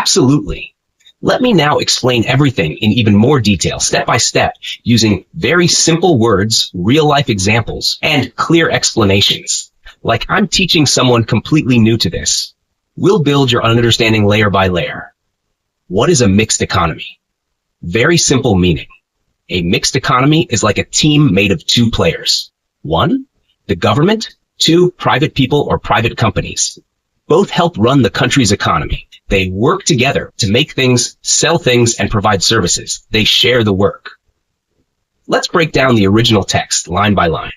Absolutely. Let me now explain everything in even more detail, step by step, using very simple words, real-life examples, and clear explanations. Like I'm teaching someone completely new to this. We'll build your understanding layer by layer. What is a mixed economy? Very simple meaning. A mixed economy is like a team made of two players. One, the government. Two, private people or private companies. Both help run the country's economy. They work together to make things, sell things, and provide services. They share the work. Let's break down the original text line by line.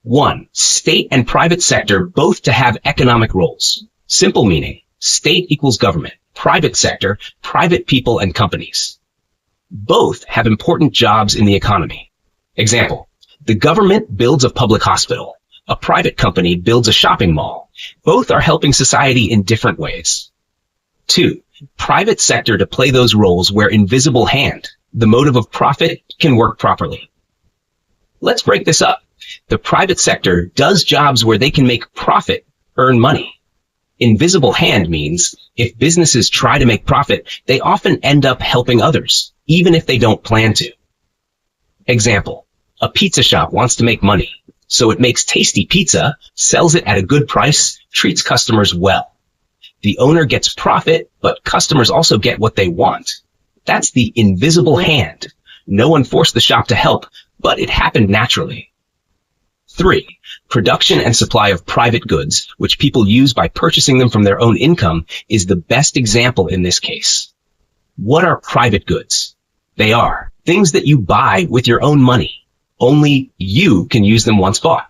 1. State and private sector both to have economic roles. Simple meaning. State equals government. Private sector, private people and companies. Both have important jobs in the economy. Example. The government builds a public hospital. A private company builds a shopping mall. Both are helping society in different ways. 2. Private sector to play those roles where invisible hand, the motive of profit, can work properly. Let's break this up. The private sector does jobs where they can make profit, earn money. Invisible hand means if businesses try to make profit, they often end up helping others, even if they don't plan to. Example. A pizza shop wants to make money. So it makes tasty pizza, sells it at a good price, treats customers well. The owner gets profit, but customers also get what they want. That's the invisible hand. No one forced the shop to help, but it happened naturally. 3. Production and supply of private goods, which people use by purchasing them from their own income, is the best example in this case. What are private goods? They are things that you buy with your own money. Only you can use them once bought.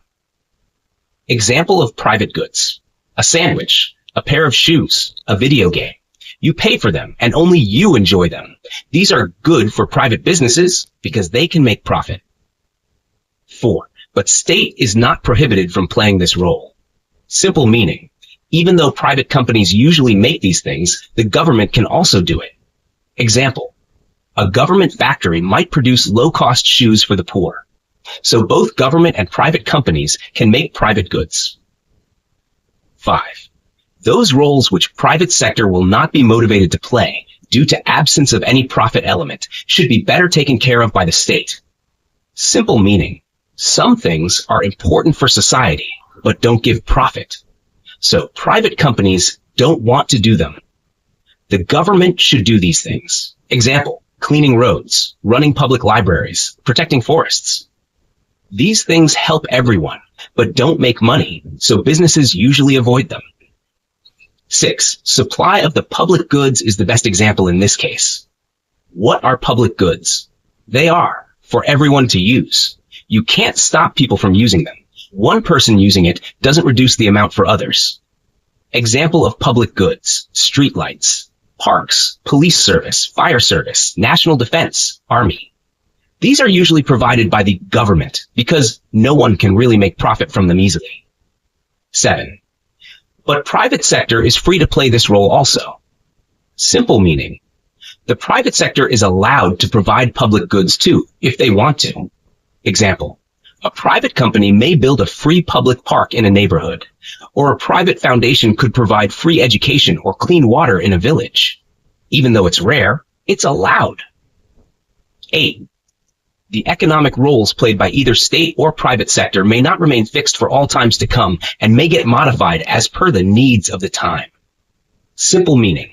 Example of private goods. A sandwich, a pair of shoes, a video game. You pay for them and only you enjoy them. These are good for private businesses because they can make profit. 4. But state is not prohibited from playing this role. Simple meaning. Even though private companies usually make these things, the government can also do it. Example. A government factory might produce low-cost shoes for the poor. So both government and private companies can make private goods. 5. Those roles which private sector will not be motivated to play due to absence of any profit element should be better taken care of by the state. Simple meaning. Some things are important for society, but don't give profit. So private companies don't want to do them. The government should do these things. Example, cleaning roads, running public libraries, protecting forests. These things help everyone, but don't make money, so businesses usually avoid them. 6. Supply of the public goods is the best example in this case. What are public goods? They are for everyone to use. You can't stop people from using them. One person using it doesn't reduce the amount for others. Example of public goods: streetlights, parks, police service, fire service, national defense, army. These are usually provided by the government because no one can really make profit from them easily. 7. But private sector is free to play this role also. Simple meaning. The private sector is allowed to provide public goods too, if they want to. Example. A private company may build a free public park in a neighborhood, or a private foundation could provide free education or clean water in a village. Even though it's rare, it's allowed. 8. The economic roles played by either state or private sector may not remain fixed for all times to come and may get modified as per the needs of the time. Simple meaning.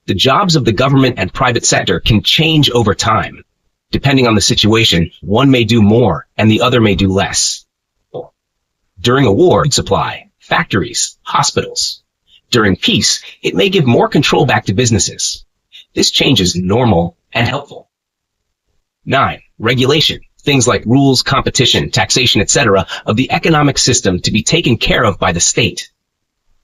The jobs of the government and private sector can change over time. Depending on the situation, one may do more and the other may do less. During a war, supply, factories, hospitals. During peace, it may give more control back to businesses. This change is normal and helpful. 9. Regulation. Things like rules, competition, taxation, etc. of the economic system to be taken care of by the state.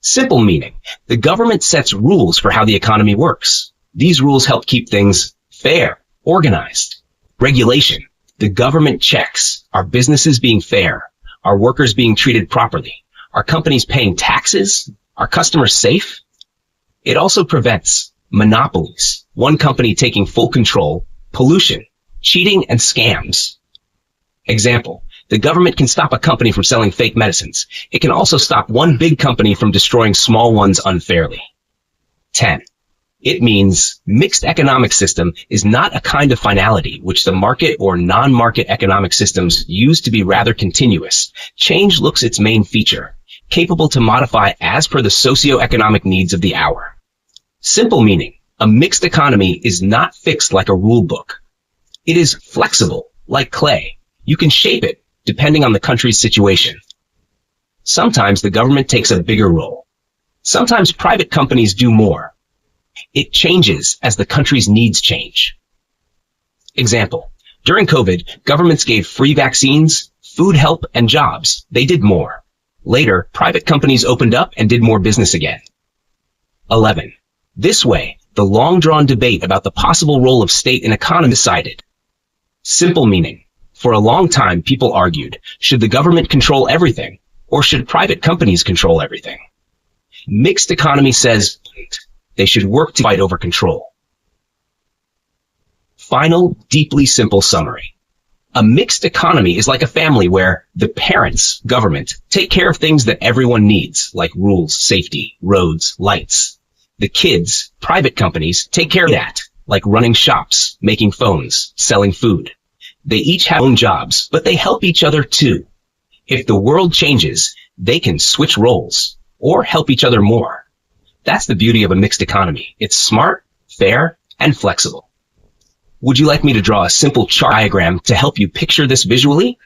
Simple meaning. The government sets rules for how the economy works. These rules help keep things fair, organized. Regulation. The government checks. Are businesses being fair? Are workers being treated properly? Are companies paying taxes? Are customers safe? It also prevents monopolies, one company taking full control, pollution, cheating, and scams. Example. The government can stop a company from selling fake medicines. It can also stop one big company from destroying small ones unfairly. 10. It means mixed economic system is not a kind of finality which the market or non-market economic systems use to be rather continuous. Change looks its main feature, capable to modify as per the socio-economic needs of the hour. Simple meaning, a mixed economy is not fixed like a rule book. It is flexible, like clay. You can shape it, depending on the country's situation. Sometimes the government takes a bigger role. Sometimes private companies do more. It changes as the country's needs change. Example, during COVID, governments gave free vaccines, food help, and jobs. They did more. Later, private companies opened up and did more business again. 11. This way, the long-drawn debate about the possible role of state in economy decided. Simple meaning. For a long time, people argued, should the government control everything, or should private companies control everything? Mixed economy says they should work to fight over control. Final, deeply simple summary. A mixed economy is like a family where the parents, government, take care of things that everyone needs, like rules, safety, roads, lights. The kids, private companies, take care of that, like running shops, making phones, selling food. They each have their own jobs, but they help each other too. If the world changes, they can switch roles, or help each other more. That's the beauty of a mixed economy. It's smart, fair, and flexible. Would you like me to draw a simple chart diagram to help you picture this visually?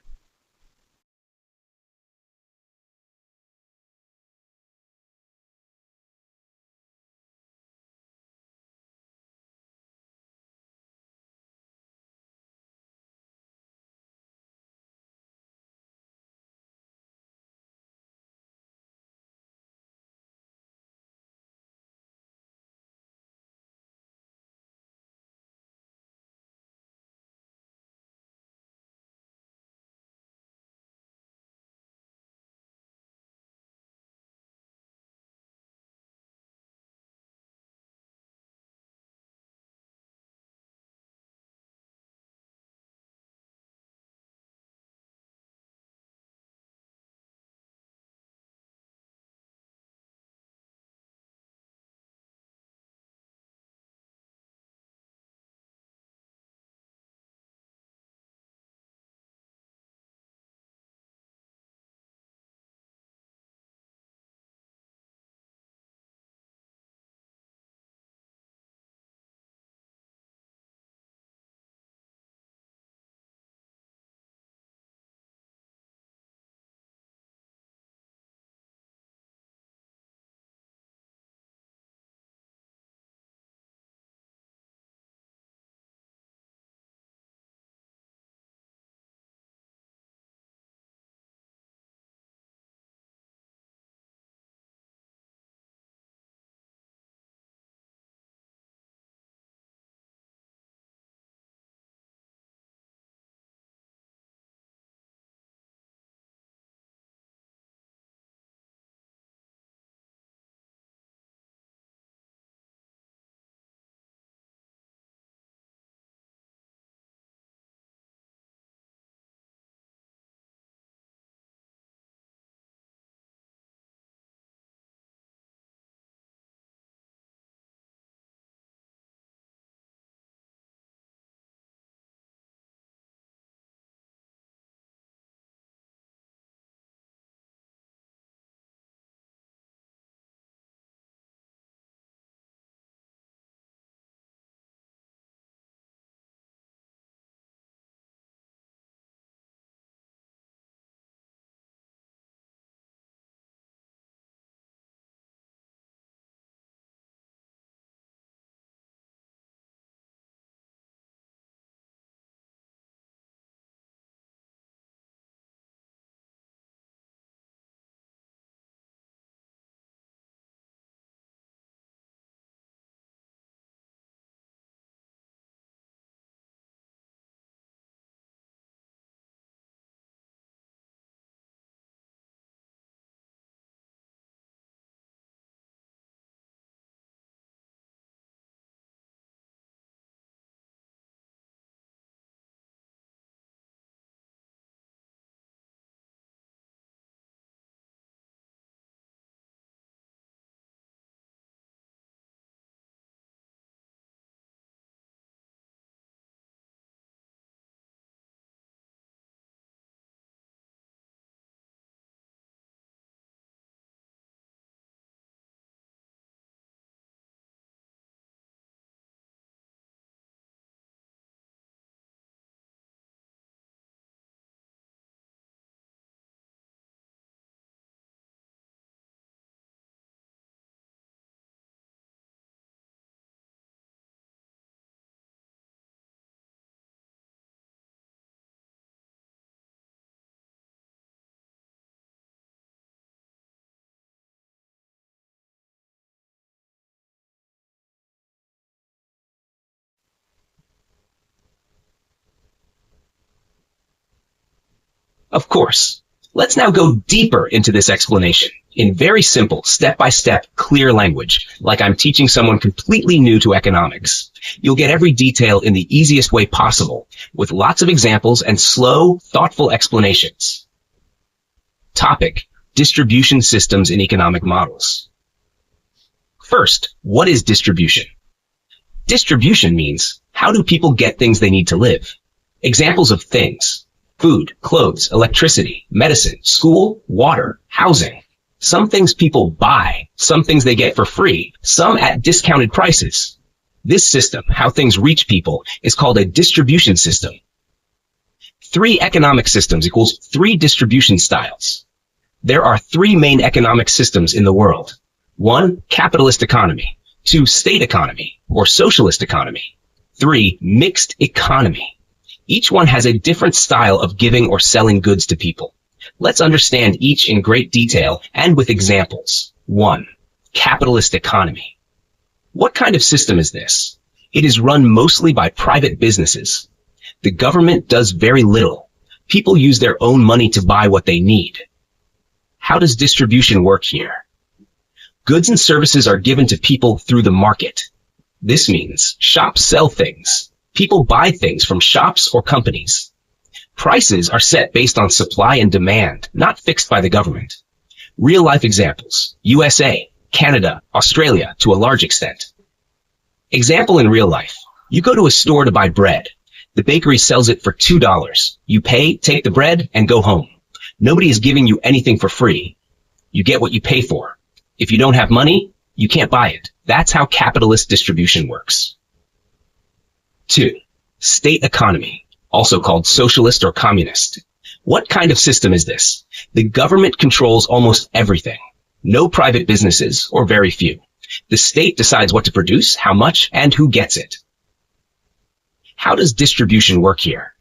Of course. Let's now go deeper into this explanation in very simple, step-by-step, clear language, like I'm teaching someone completely new to economics. You'll get every detail in the easiest way possible, with lots of examples and slow, thoughtful explanations. Topic: distribution systems in economic models. First, what is distribution? Distribution means, how do people get things they need to live? Examples of things: food, clothes, electricity, medicine, school, water, housing. Some things people buy, some things they get for free, some at discounted prices. This system, how things reach people, is called a distribution system. 3 economic systems equals 3 distribution styles. There are 3 main economic systems in the world. 1, capitalist economy. 2, state economy, or socialist economy. 3, mixed economy. Each one has a different style of giving or selling goods to people. Let's understand each in great detail and with examples. 1. Capitalist economy. What kind of system is this? It is run mostly by private businesses. The government does very little. People use their own money to buy what they need. How does distribution work here? Goods and services are given to people through the market. This means shops sell things. People buy things from shops or companies. Prices are set based on supply and demand, not fixed by the government. Real-life examples: USA, Canada, Australia, to a large extent. Example in real life: you go to a store to buy bread. The bakery sells it for $2. You pay, take the bread, and go home. Nobody is giving you anything for free. You get what you pay for. If you don't have money, you can't buy it. That's how capitalist distribution works. 2. State economy, also called socialist or communist. What kind of system is this? The government controls almost everything. No private businesses, or very few. The state decides what to produce, how much, and who gets it. How does distribution work here?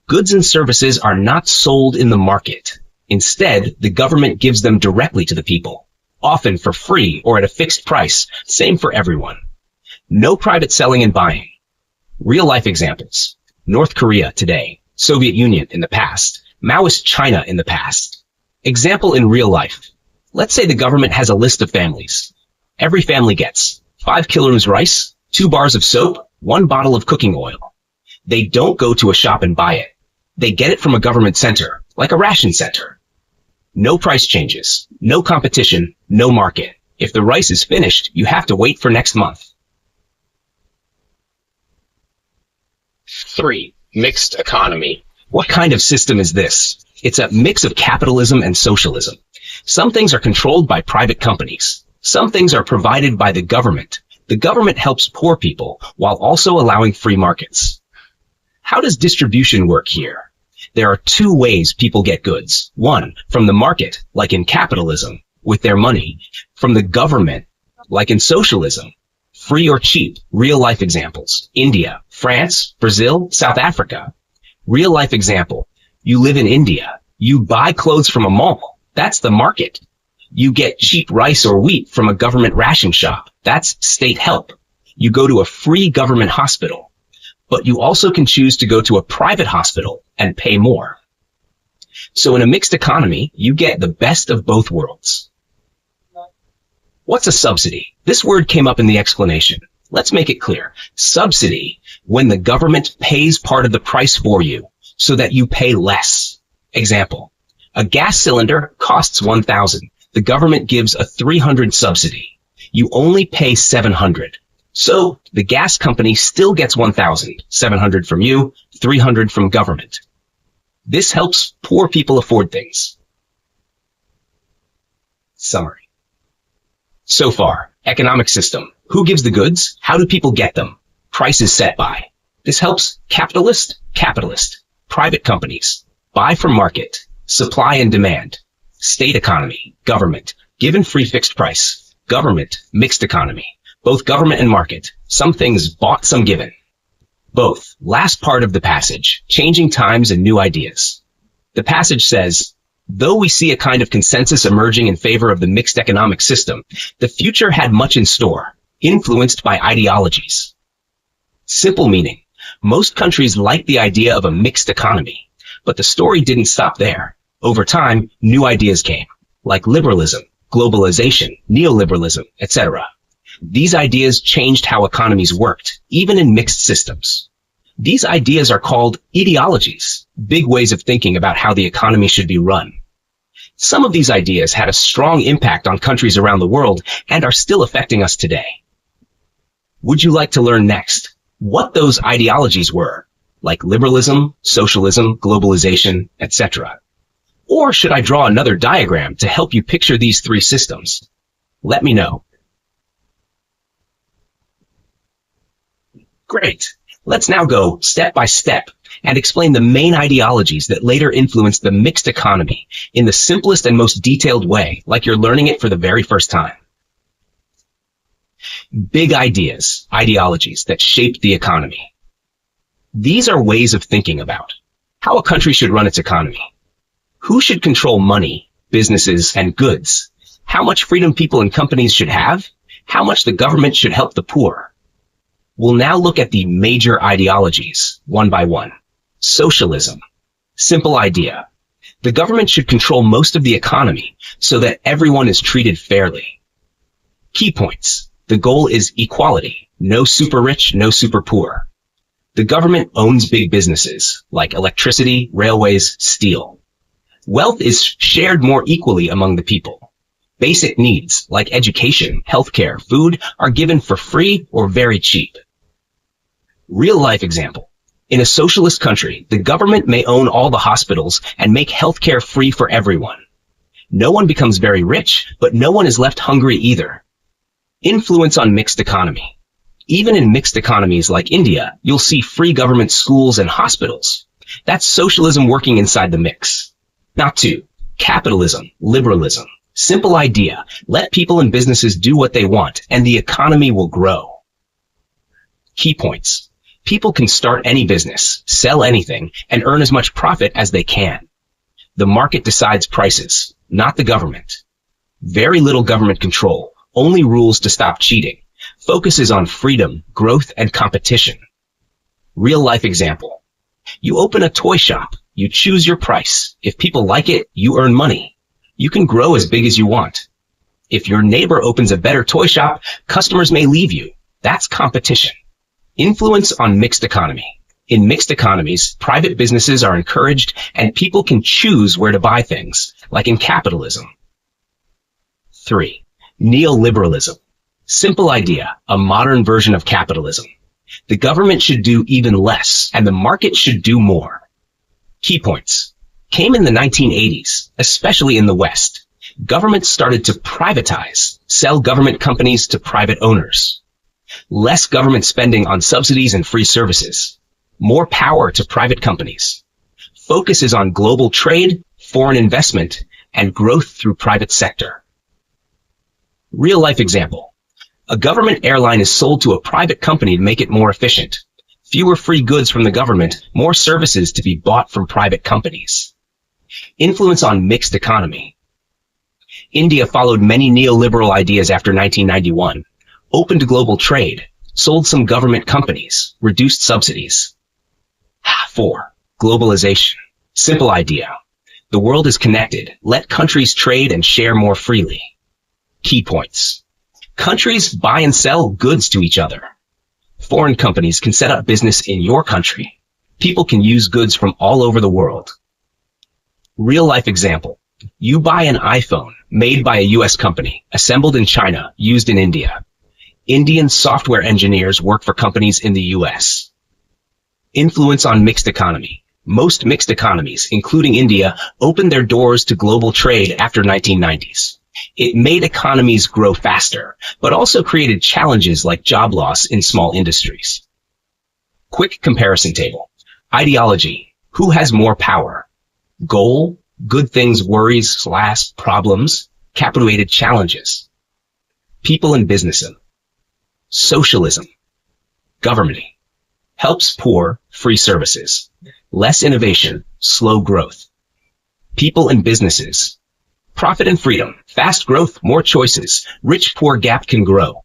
Goods and services are not sold in the market. Instead, the government gives them directly to the people, often for free or at a fixed price, same for everyone. No private selling and buying. Real-life examples: North Korea today, Soviet Union in the past, Maoist China in the past. Example in real life: let's say the government has a list of families. Every family gets 5 kilograms rice, 2 bars of soap, 1 bottle of cooking oil. They don't go to a shop and buy it. They get it from a government center, like a ration center. No price changes, no competition, no market. If the rice is finished, you have to wait for next month. 3. Mixed economy. What kind of system is this? It's a mix of capitalism and socialism. Some things are controlled by private companies. Some things are provided by the government. The government helps poor people while also allowing free markets. How does distribution work here? There are 2 ways people get goods. 1, from the market, like in capitalism, with their money. From the government, like in socialism, free or cheap. Real-life examples: India, France, Brazil, South Africa. Real-life example: you live in India. You buy clothes from a mall. That's the market. You get cheap rice or wheat from a government ration shop. That's state help. You go to a free government hospital. But you also can choose to go to a private hospital and pay more. So in a mixed economy, you get the best of both worlds. What's a subsidy? This word came up in the explanation. Let's make it clear. Subsidy, when the government pays part of the price for you so that you pay less. Example: a gas cylinder costs $1,000. The government gives a $300 subsidy. You only pay $700. So the gas company still gets $1,000, $700 from you, $300 from government. This helps poor people afford things. Summary. So far, economic system. Who gives the goods? How do people get them? Price is set by. This helps capitalist, private companies, buy from market, supply and demand, state economy, government, given free fixed price, government, mixed economy. Both government and market. Some things bought, some given. Both. Last part of the passage. Changing times and new ideas. The passage says, though we see a kind of consensus emerging in favor of the mixed economic system, the future had much in store, influenced by ideologies. Simple meaning. Most countries like the idea of a mixed economy, but the story didn't stop there. Over time, new ideas came, like liberalism, globalization, neoliberalism, etc. These ideas changed how economies worked, even in mixed systems. These ideas are called ideologies, big ways of thinking about how the economy should be run. Some of these ideas had a strong impact on countries around the world and are still affecting us today. Would you like to learn next what those ideologies were, like liberalism, socialism, globalization, etc.? Or should I draw another diagram to help you picture these three systems? Let me know. Great. Let's now go step by step and explain the main ideologies that later influenced the mixed economy in the simplest and most detailed way, like you're learning it for the very first time. Big ideas, ideologies that shaped the economy. These are ways of thinking about how a country should run its economy. Who should control money, businesses, and goods? How much freedom people and companies should have? How much the government should help the poor? We'll now look at the major ideologies, one by one. Socialism. Simple idea. The government should control most of the economy so that everyone is treated fairly. Key points. The goal is equality. No super rich, no super poor. The government owns big businesses like electricity, railways, steel. Wealth is shared more equally among the people. Basic needs like education, healthcare, food are given for free or very cheap. Real-life example. In a socialist country, the government may own all the hospitals and make healthcare free for everyone. No one becomes very rich, but no one is left hungry either. Influence on mixed economy. Even in mixed economies like India, you'll see free government schools and hospitals. That's socialism working inside the mix. Now 2. Capitalism, liberalism. Simple idea. Let people and businesses do what they want, and the economy will grow. Key points. People can start any business, sell anything, and earn as much profit as they can. The market decides prices, not the government. Very little government control, only rules to stop cheating. Focus is on freedom, growth, and competition. Real-life example. You open a toy shop. You choose your price. If people like it, you earn money. You can grow as big as you want. If your neighbor opens a better toy shop, customers may leave you. That's competition. Influence on mixed economy. In mixed economies, private businesses are encouraged and people can choose where to buy things, like in capitalism. 3. Neoliberalism. Simple idea, a modern version of capitalism. The government should do even less, and the market should do more. Key points. Came in the 1980s, especially in the West. Governments started to privatize, sell government companies to private owners. Less government spending on subsidies and free services. More power to private companies. Focus is on global trade, foreign investment, and growth through private sector. Real-life example. A government airline is sold to a private company to make it more efficient. Fewer free goods from the government, more services to be bought from private companies. Influence on mixed economy. India followed many neoliberal ideas after 1991. Opened global trade, sold some government companies, reduced subsidies. 4. Globalization. Simple idea. The world is connected. Let countries trade and share more freely. Key points. Countries buy and sell goods to each other. Foreign companies can set up business in your country. People can use goods from all over the world. Real-life example. You buy an iPhone made by a US company, assembled in China, used in India. Indian software engineers work for companies in the US. Influence on mixed economy. Most mixed economies, including India, opened their doors to global trade after 1990s. It made economies grow faster, but also created challenges like job loss in small industries. Quick comparison table. Ideology. Who has more power? Goal. Good things, worries, / problems. Capitulated challenges. People and businessism. Socialism. Government. Helps poor, free services. Less innovation, slow growth. People and businesses. Profit and freedom, fast growth, more choices. Rich-poor gap can grow.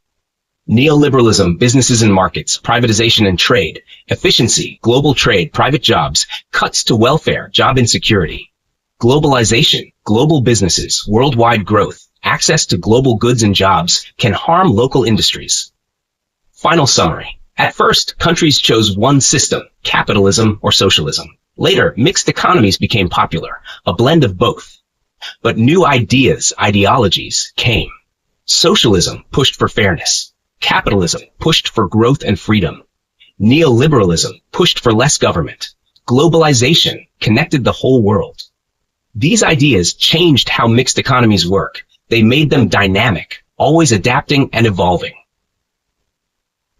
Neoliberalism, businesses and markets, privatization and trade. Efficiency, global trade, private jobs. Cuts to welfare, job insecurity. Globalization, global businesses, worldwide growth, access to global goods and jobs can harm local industries. Final summary. At first, countries chose one system, capitalism or socialism. Later, mixed economies became popular, a blend of both. But new ideologies came. Socialism pushed for fairness. Capitalism pushed for growth and freedom. Neoliberalism pushed for less government. Globalization connected the whole world. These ideas changed how mixed economies work. They made them dynamic, always adapting and evolving.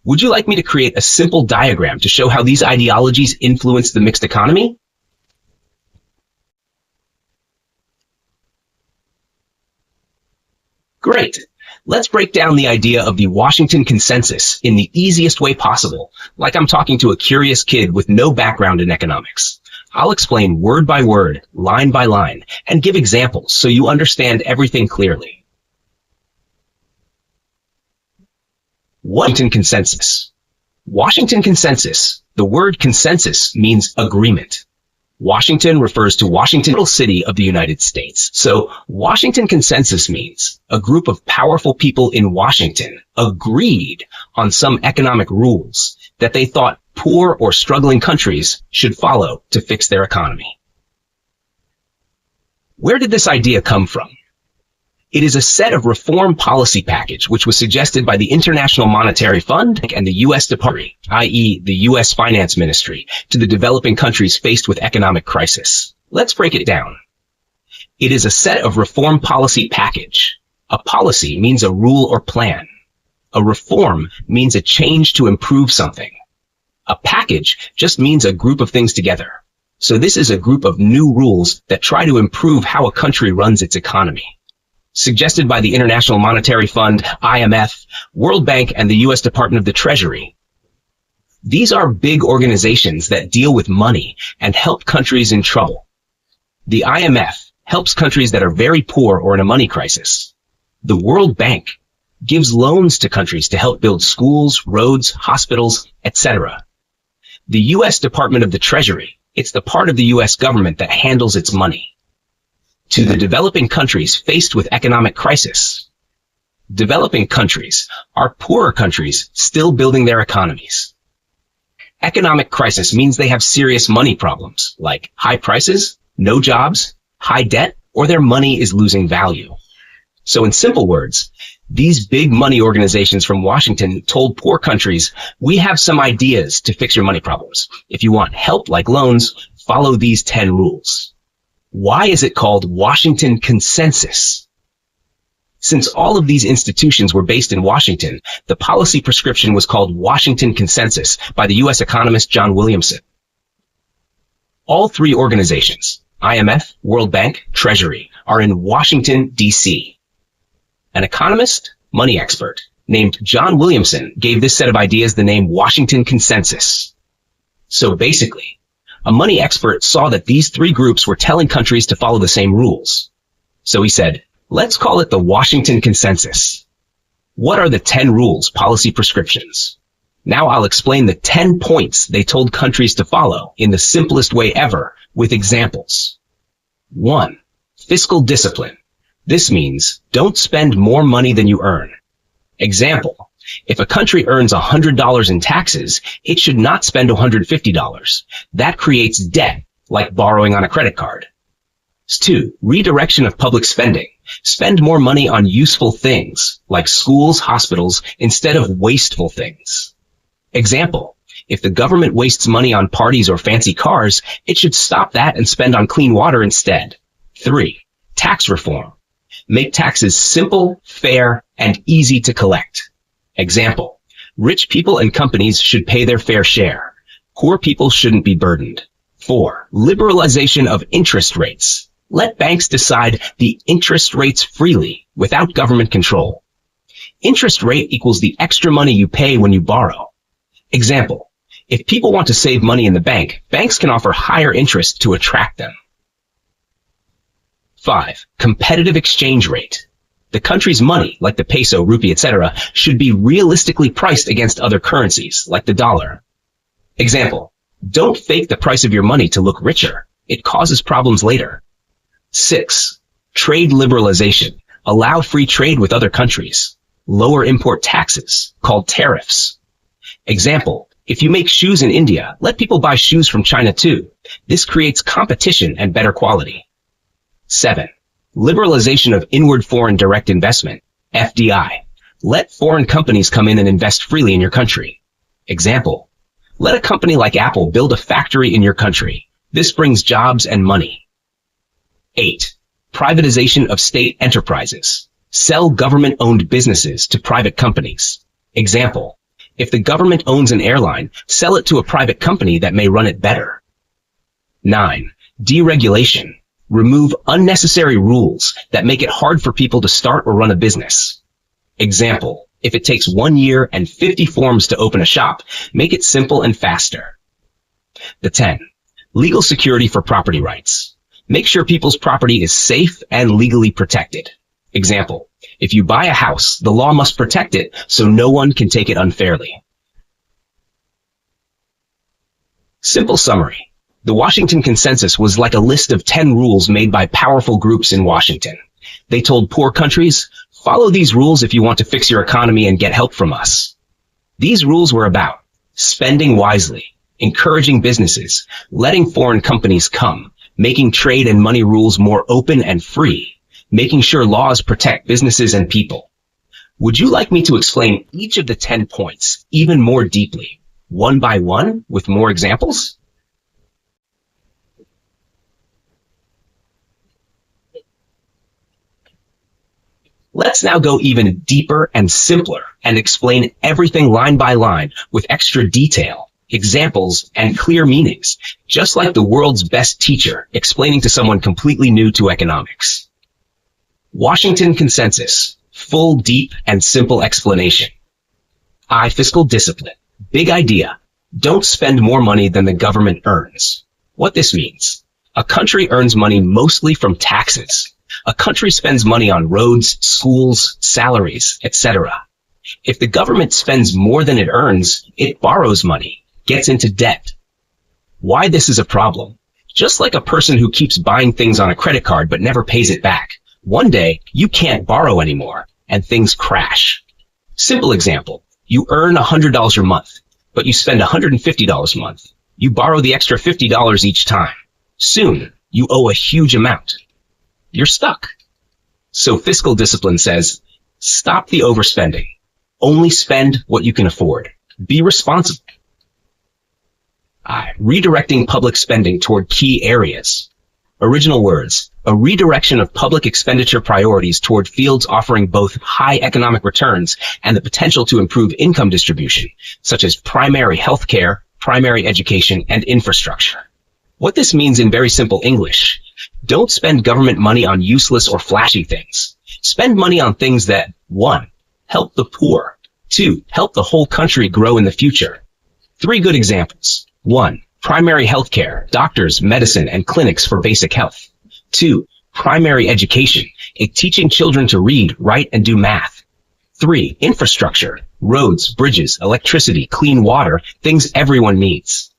Would you like me to create a simple diagram to show how these ideologies influence the mixed economy? Great. Let's break down the idea of the Washington Consensus in the easiest way possible, like I'm talking to a curious kid with no background in economics. I'll explain word by word, line by line, and give examples so you understand everything clearly. Washington Consensus. Washington Consensus. The word consensus means agreement. Washington refers to Washington, capital city of the United States. So Washington Consensus means a group of powerful people in Washington agreed on some economic rules that they thought poor or struggling countries should follow to fix their economy. Where did this idea come from? It is a set of reform policy package which was suggested by the International Monetary Fund and the U.S. Department, i.e. the U.S. Finance Ministry, to the developing countries faced with economic crisis. Let's break it down. It is a set of reform policy package. A policy means a rule or plan. A reform means a change to improve something. A package just means a group of things together. So this is a group of new rules that try to improve how a country runs its economy. Suggested by the International Monetary Fund, IMF, World Bank, and the U.S. Department of the Treasury. These are big organizations that deal with money and help countries in trouble. The IMF helps countries that are very poor or in a money crisis. The World Bank gives loans to countries to help build schools, roads, hospitals, etc. The U.S. Department of the Treasury, it's the part of the U.S. government that handles its money. To the developing countries faced with economic crisis. Developing countries are poorer countries still building their economies. Economic crisis means they have serious money problems, like high prices, no jobs, high debt, or their money is losing value. So in simple words, these big money organizations from Washington told poor countries, we have some ideas to fix your money problems. If you want help like loans, follow these 10 rules. Why is it called Washington Consensus? Since all of these institutions were based in Washington, the policy prescription was called Washington Consensus by the U.S. economist John Williamson. All three organizations, IMF, World Bank, Treasury, are in Washington, D.C. An economist, money expert, named John Williamson gave this set of ideas the name Washington Consensus. So basically, a money expert saw that these three groups were telling countries to follow the same rules. So he said, let's call it the Washington Consensus. What are the 10 rules, policy prescriptions? Now I'll explain the 10 points they told countries to follow in the simplest way ever with examples. 1. Fiscal discipline. This means don't spend more money than you earn. Example. If a country earns $100 in taxes, it should not spend $150. That creates debt, like borrowing on a credit card. 2. Redirection of public spending. Spend more money on useful things, like schools, hospitals, instead of wasteful things. Example. If the government wastes money on parties or fancy cars, it should stop that and spend on clean water instead. 3. Tax reform. Make taxes simple, fair, and easy to collect. Example, rich people and companies should pay their fair share. Poor people shouldn't be burdened. 4. Liberalization of interest rates. Let banks decide the interest rates freely without government control. Interest rate equals the extra money you pay when you borrow. Example, if people want to save money in the bank, banks can offer higher interest to attract them. 5. Competitive exchange rate. The country's money, like the peso, rupee, etc., should be realistically priced against other currencies, like the dollar. Example, don't fake the price of your money to look richer. It causes problems later. 6. Trade liberalization. Allow free trade with other countries. Lower import taxes, called tariffs. Example, if you make shoes in India, let people buy shoes from China too. This creates competition and better quality. 7. Liberalization of inward foreign direct investment, FDI. Let foreign companies come in and invest freely in your country. Example, let a company like Apple build a factory in your country. This brings jobs and money. 8. Privatization of state enterprises. Sell government-owned businesses to private companies. Example, if the government owns an airline, sell it to a private company that may run it better. 9. Deregulation. Remove unnecessary rules that make it hard for people to start or run a business. Example, if it takes 1 year and 50 forms to open a shop, make it simple and faster. 10. Legal security for property rights. Make sure people's property is safe and legally protected. Example, if you buy a house, the law must protect it so no one can take it unfairly. Simple summary. The Washington Consensus was like a list of 10 rules made by powerful groups in Washington. They told poor countries, follow these rules if you want to fix your economy and get help from us. These rules were about spending wisely, encouraging businesses, letting foreign companies come, making trade and money rules more open and free, making sure laws protect businesses and people. Would you like me to explain each of the 10 points even more deeply, one by one, with more examples? Let's now go even deeper and simpler and explain everything line by line with extra detail, examples, and clear meanings, just like the world's best teacher explaining to someone completely new to economics. Washington Consensus, full, deep, and simple explanation. I, fiscal discipline. Big idea. Don't spend more money than the government earns. What this means? A country earns money mostly from taxes. A country spends money on roads, schools, salaries, etc. If the government spends more than it earns, it borrows money, gets into debt. Why this is a problem? Just like a person who keeps buying things on a credit card but never pays it back. One day, you can't borrow anymore, and things crash. Simple example. You earn $100 a month, but you spend $150 a month. You borrow the extra $50 each time. Soon, you owe a huge amount. You're stuck. So fiscal discipline says, stop the overspending. Only spend what you can afford. Be responsible. Redirecting public spending toward key areas. Original words, a redirection of public expenditure priorities toward fields offering both high economic returns and the potential to improve income distribution, such as primary health care, primary education, and infrastructure. What this means in very simple English, don't spend government money on useless or flashy things. Spend money on things that, 1. Help the poor. 2. Help the whole country grow in the future. 3 good examples. 1. Primary health care, doctors, medicine, and clinics for basic health. 2. Primary education, teaching children to read, write, and do math. 3. Infrastructure, roads, bridges, electricity, clean water, things everyone needs.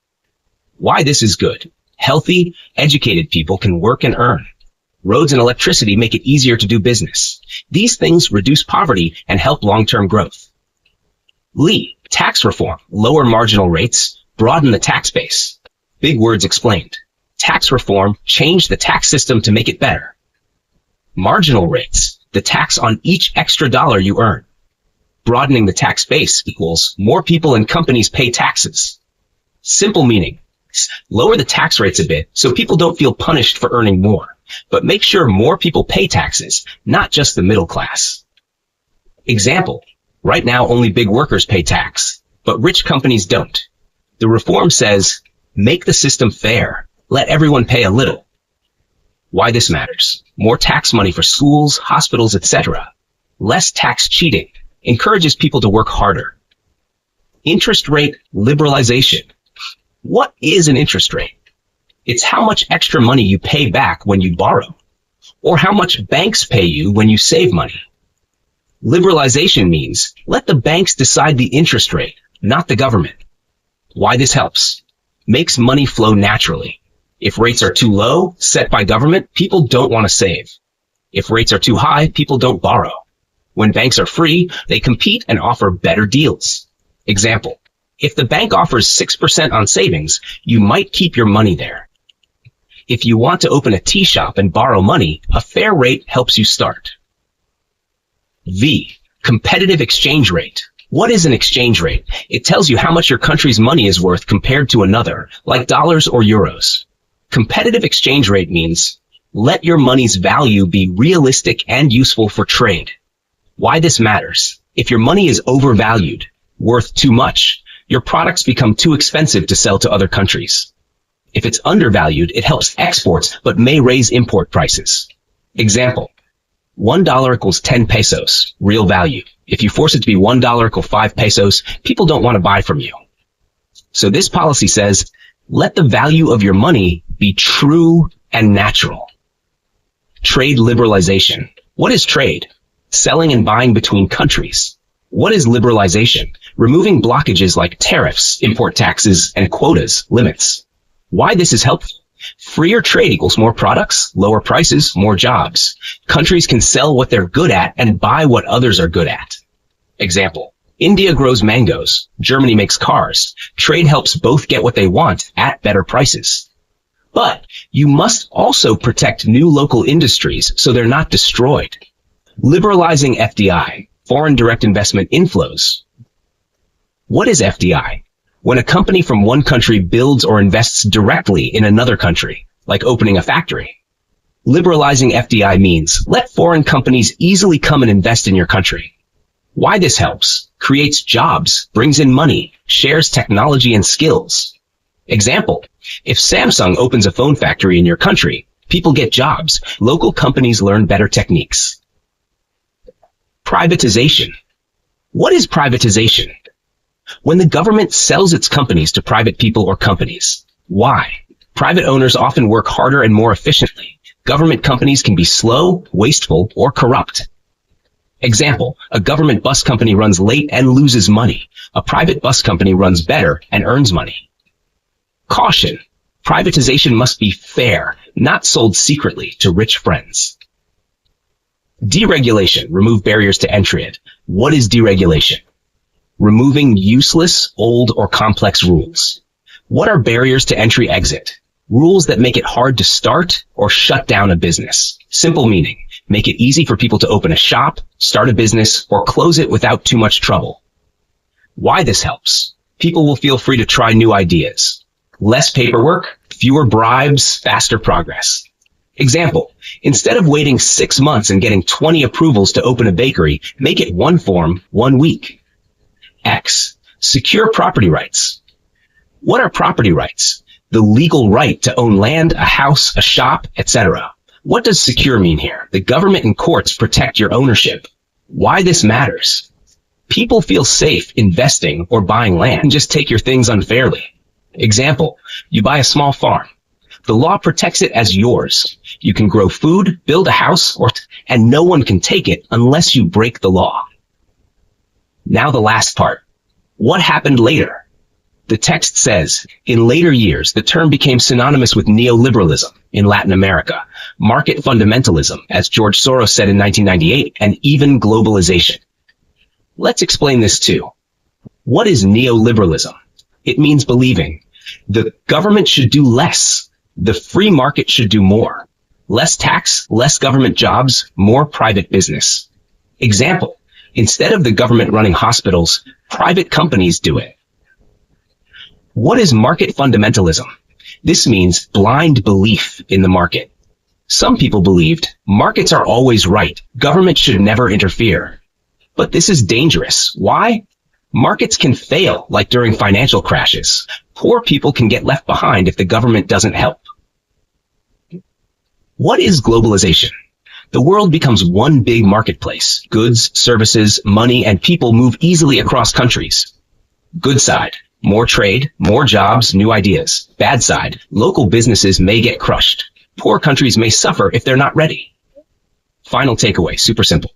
Why this is good? Healthy, educated people can work and earn. Roads and electricity make it easier to do business. These things reduce poverty and help long-term growth. Tax reform, lower marginal rates, broaden the tax base. Big words explained. Tax reform, change the tax system to make it better. Marginal rates, the tax on each extra dollar you earn. Broadening the tax base equals more people and companies pay taxes. Simple meaning. Lower the tax rates a bit so people don't feel punished for earning more, but make sure more people pay taxes, not just the middle class. Example, right now only big workers pay tax, but rich companies don't. The reform says, make the system fair, let everyone pay a little. Why this matters? More tax money for schools, hospitals, etc. Less tax cheating, encourages people to work harder. Interest rate liberalization. What is an interest rate? It's how much extra money you pay back when you borrow, or how much banks pay you when you save money. Liberalization means let the banks decide the interest rate, not the government. Why this helps? Makes money flow naturally. If rates are too low, set by government, people don't want to save. If rates are too high, people don't borrow. When banks are free, they compete and offer better deals. Example, if the bank offers 6% on savings, you might keep your money there. If you want to open a tea shop and borrow money, a fair rate helps you start. V. Competitive exchange rate. What is an exchange rate? It tells you how much your country's money is worth compared to another, like dollars or euros. Competitive exchange rate means let your money's value be realistic and useful for trade. Why this matters? If your money is overvalued, worth too much, your products become too expensive to sell to other countries. If it's undervalued, it helps exports but may raise import prices. Example, $1 equals 10 pesos, real value. If you force it to be $1 equal 5 pesos, people don't want to buy from you. So this policy says, let the value of your money be true and natural. Trade liberalization. What is trade? Selling and buying between countries. What is liberalization? Removing blockages like tariffs, import taxes, and quotas, limits. Why this is helpful? Freer trade equals more products, lower prices, more jobs. Countries can sell what they're good at and buy what others are good at. Example, India grows mangoes, Germany makes cars. Trade helps both get what they want at better prices. But you must also protect new local industries so they're not destroyed. Liberalizing FDI, foreign direct investment inflows. What is FDI? When a company from one country builds or invests directly in another country, like opening a factory. Liberalizing FDI means let foreign companies easily come and invest in your country. Why this helps? Creates jobs, brings in money, shares technology and skills. Example, if Samsung opens a phone factory in your country, people get jobs, local companies learn better techniques. Privatization. What is privatization? When the government sells its companies to private people or companies. Why? Private owners often work harder and more efficiently. Government companies can be slow, wasteful, or corrupt. Example, a government bus company runs late and loses money. A private bus company runs better and earns money. Caution. Privatization must be fair, not sold secretly to rich friends. Deregulation. Remove barriers to entry. What is deregulation? Removing useless, old, or complex rules. What are barriers to entry exit? Rules that make it hard to start or shut down a business. Simple meaning, make it easy for people to open a shop, start a business, or close it without too much trouble. Why this helps? People will feel free to try new ideas. Less paperwork, fewer bribes, faster progress. Example, instead of waiting 6 months and getting 20 approvals to open a bakery, make it one form, 1 week. X. Secure property rights. What are property rights? The legal right to own land, a house, a shop, etc. What does secure mean here? The government and courts protect your ownership. Why this matters? People feel safe investing or buying land and just take your things unfairly. Example, you buy a small farm. The law protects it as yours. You can grow food, build a house, and no one can take it unless you break the law. Now the last part. What happened later? The text says, in later years, the term became synonymous with neoliberalism in Latin America, market fundamentalism, as George Soros said in 1998, and even globalization. Let's explain this too. What is neoliberalism? It means believing the government should do less. The free market should do more. Less tax, less government jobs, more private business. Example, instead of the government running hospitals, private companies do it. What is market fundamentalism? This means blind belief in the market. Some people believed markets are always right. Government should never interfere. But this is dangerous. Why? Markets can fail, like during financial crashes. Poor people can get left behind if the government doesn't help. What is globalization? The world becomes one big marketplace. Goods, services, money, and people move easily across countries. Good side, more trade, more jobs, new ideas. Bad side, local businesses may get crushed. Poor countries may suffer if they're not ready. Final takeaway, super simple.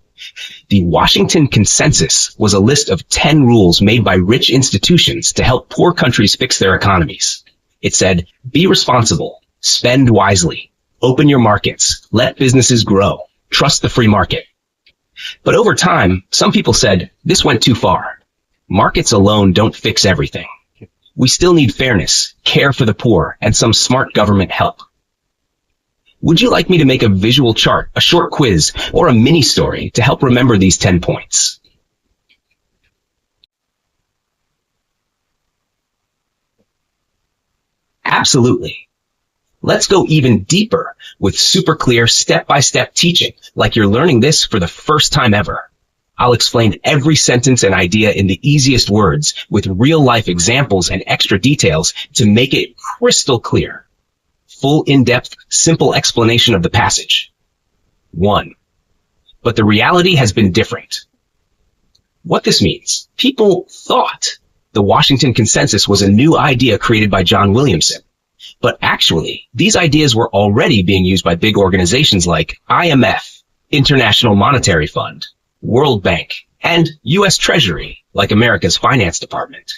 The Washington Consensus was a list of 10 rules made by rich institutions to help poor countries fix their economies. It said, be responsible, Spend wisely. Open your markets. Let businesses grow. Trust the free market. But over time, some people said, this went too far. Markets alone don't fix everything. We still need fairness, care for the poor, and some smart government help. Would you like me to make a visual chart, a short quiz, or a mini story to help remember these 10 points? Absolutely. Let's go even deeper with super clear step-by-step teaching, like you're learning this for the first time ever. I'll explain every sentence and idea in the easiest words with real-life examples and extra details to make it crystal clear. Full in-depth, simple explanation of the passage. 1. But the reality has been different. What this means, people thought the Washington Consensus was a new idea created by John Williamson. But actually, these ideas were already being used by big organizations like IMF, International Monetary Fund, World Bank, and U.S. Treasury, like America's Finance Department.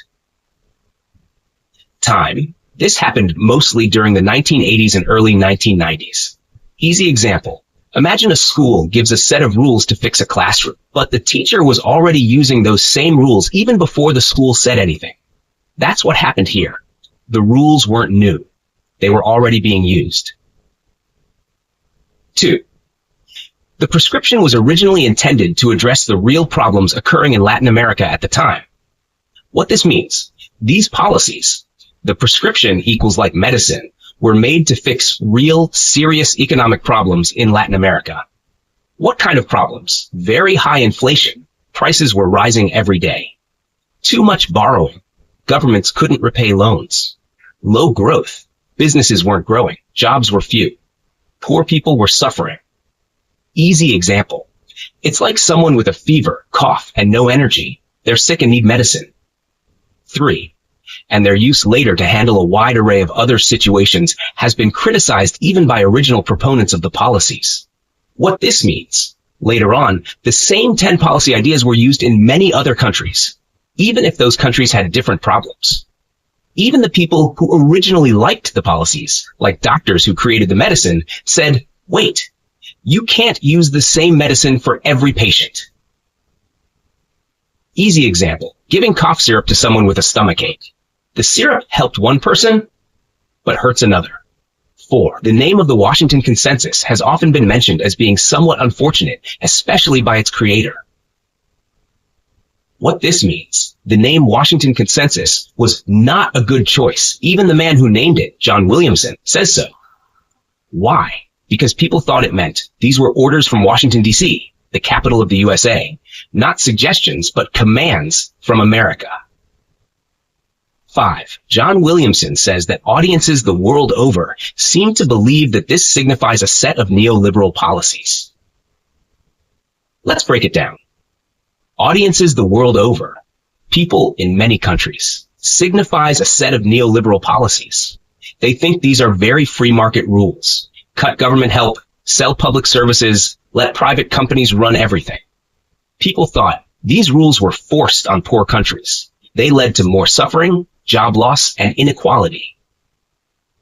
Time. This happened mostly during the 1980s and early 1990s. Easy example. Imagine a school gives a set of rules to fix a classroom, but the teacher was already using those same rules even before the school said anything. That's what happened here. The rules weren't new. They were already being used. 2. The prescription was originally intended to address the real problems occurring in Latin America at the time. What this means, these policies, the prescription equals like medicine, were made to fix real, serious economic problems in Latin America. What kind of problems? Very high inflation. Prices were rising every day. Too much borrowing. Governments couldn't repay loans. Low growth. Businesses weren't growing. Jobs were few. Poor people were suffering. Easy example. It's like someone with a fever, cough, and no energy. They're sick and need medicine. 3. And their use later to handle a wide array of other situations has been criticized even by original proponents of the policies. What this means, later on, the same 10 policy ideas were used in many other countries, even if those countries had different problems. Even the people who originally liked the policies, like doctors who created the medicine, said, wait, you can't use the same medicine for every patient. Easy example, giving cough syrup to someone with a stomachache. The syrup helped one person, but hurts another. 4. The name of the Washington Consensus has often been mentioned as being somewhat unfortunate, especially by its creator. What this means, the name Washington Consensus was not a good choice. Even the man who named it, John Williamson, says so. Why? Because people thought it meant these were orders from Washington, D.C., the capital of the USA, not suggestions, but commands from America. 5. John Williamson says that audiences the world over seem to believe that this signifies a set of neoliberal policies. Let's break it down. Audiences the world over, people in many countries, signifies a set of neoliberal policies. They think these are very free market rules. Cut government help, sell public services, let private companies run everything. People thought these rules were forced on poor countries. They led to more suffering, job loss, and inequality.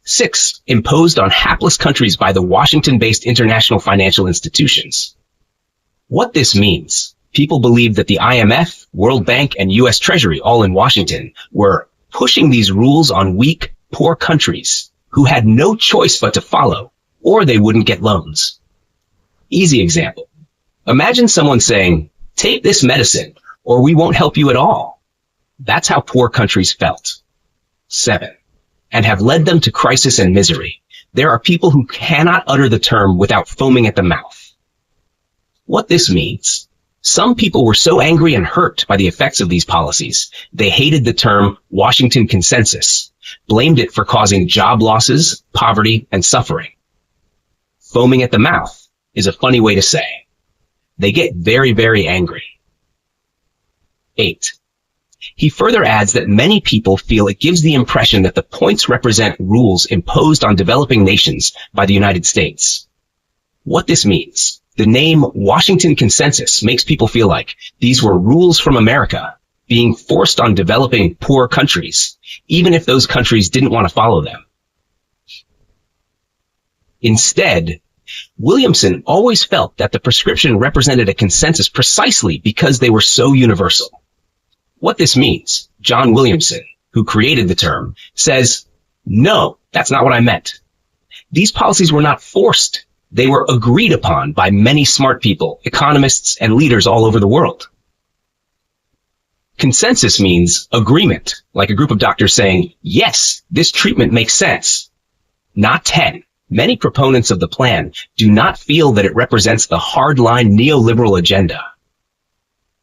6. Imposed on hapless countries by the Washington-based international financial institutions. What this means, people believed that the IMF, World Bank, and U.S. Treasury, all in Washington, were pushing these rules on weak, poor countries who had no choice but to follow, or they wouldn't get loans. Easy example. Imagine someone saying, take this medicine, or we won't help you at all. That's how poor countries felt. 7. And have led them to crisis and misery. There are people who cannot utter the term without foaming at the mouth. What this means, some people were so angry and hurt by the effects of these policies, they hated the term Washington Consensus, blamed it for causing job losses, poverty, and suffering. Foaming at the mouth is a funny way to say. They get very, very angry. 8. He further adds that many people feel it gives the impression that the points represent rules imposed on developing nations by the United States. What this means, the name Washington Consensus makes people feel like these were rules from America being forced on developing poor countries, even if those countries didn't want to follow them. Instead, Williamson always felt that the prescription represented a consensus precisely because they were so universal. What this means, John Williamson, who created the term, says, "No, that's not what I meant. These policies were not forced. They were agreed upon by many smart people, economists, and leaders all over the world." Consensus means agreement, like a group of doctors saying, "Yes, this treatment makes sense." Not 10. Many proponents of the plan do not feel that it represents the hardline neoliberal agenda.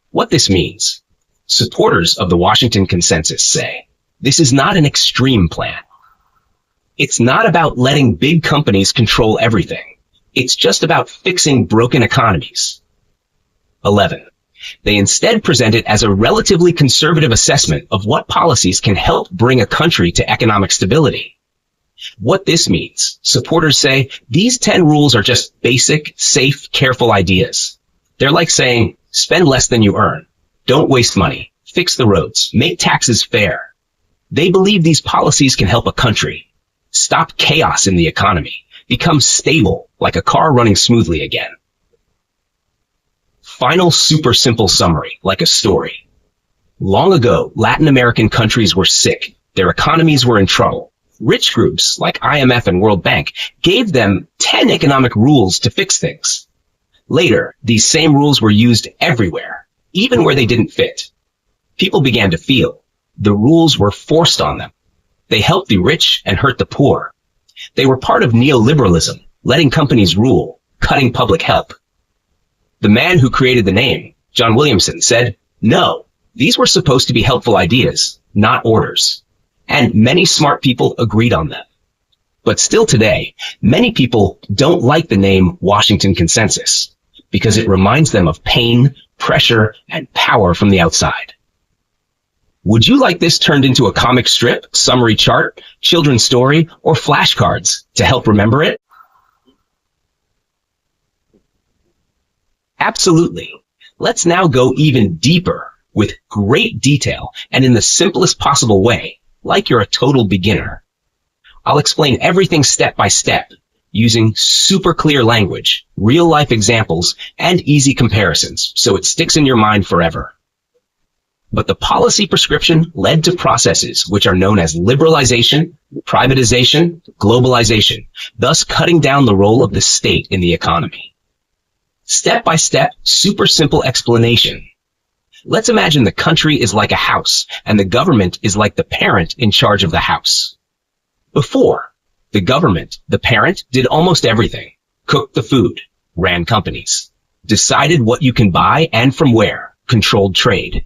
What this means, supporters of the Washington Consensus say, this is not an extreme plan. It's not about letting big companies control everything. It's just about fixing broken economies. 11. They instead present it as a relatively conservative assessment of what policies can help bring a country to economic stability. What this means, supporters say, these 10 rules are just basic, safe, careful ideas. They're like saying, spend less than you earn, don't waste money, fix the roads, make taxes fair. They believe these policies can help a country stop chaos in the economy, become stable like a car running smoothly again. Final super simple summary, like a story. Long ago, Latin American countries were sick. Their economies were in trouble. Rich groups like IMF and World Bank gave them 10 economic rules to fix things. Later, these same rules were used everywhere, even where they didn't fit. People began to feel the rules were forced on them. They helped the rich and hurt the poor. They were part of neoliberalism, letting companies rule, cutting public help. The man who created the name, John Williamson, said, no, these were supposed to be helpful ideas, not orders. And many smart people agreed on them. But still today, many people don't like the name Washington Consensus because it reminds them of pain, pressure, and power from the outside. Would you like this turned into a comic strip, summary chart, children's story, or flashcards to help remember it? Absolutely. Let's now go even deeper with great detail and in the simplest possible way, like you're a total beginner. I'll explain everything step by step, using super clear language, real-life examples, and easy comparisons, so it sticks in your mind forever. But the policy prescription led to processes which are known as liberalization, privatization, globalization, thus cutting down the role of the state in the economy. Step-by-step, super simple explanation. Let's imagine the country is like a house, and the government is like the parent in charge of the house. Before, the government, the parent, did almost everything. Cooked the food, ran companies, decided what you can buy and from where, controlled trade,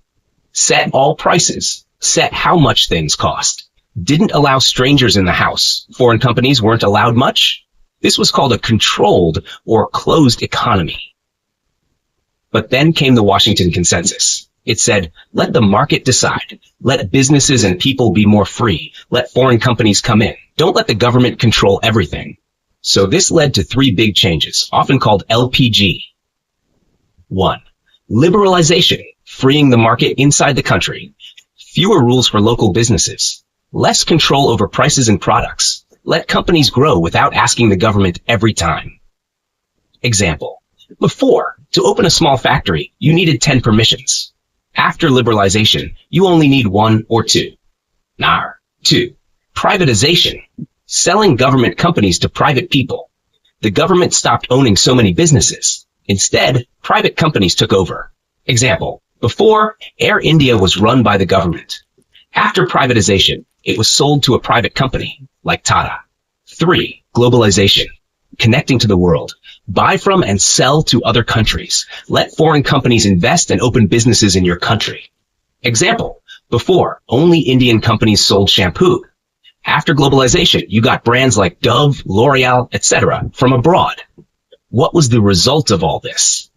set all prices, set how much things cost, didn't allow strangers in the house. Foreign companies weren't allowed much. This was called a controlled or closed economy. But then came the Washington Consensus. It said, let the market decide. Let businesses and people be more free. Let foreign companies come in. Don't let the government control everything. So this led to 3 big changes, often called LPG. 1. Liberalization, freeing the market inside the country. Fewer rules for local businesses. Less control over prices and products. Let companies grow without asking the government every time. Example. Before, to open a small factory, you needed 10 permissions. After liberalization, you only need 1 or 2. 2. Privatization. Selling government companies to private people. The government stopped owning so many businesses. Instead, private companies took over. Example. Before, Air India was run by the government. After privatization, it was sold to a private company, like Tata. 3. Globalization. Connecting to the world. Buy from and sell to other countries. Let foreign companies invest and open businesses in your country. Example. Before, only Indian companies sold shampoo. After globalization, you got brands like Dove, L'Oreal, etc. from abroad. What was the result of all this?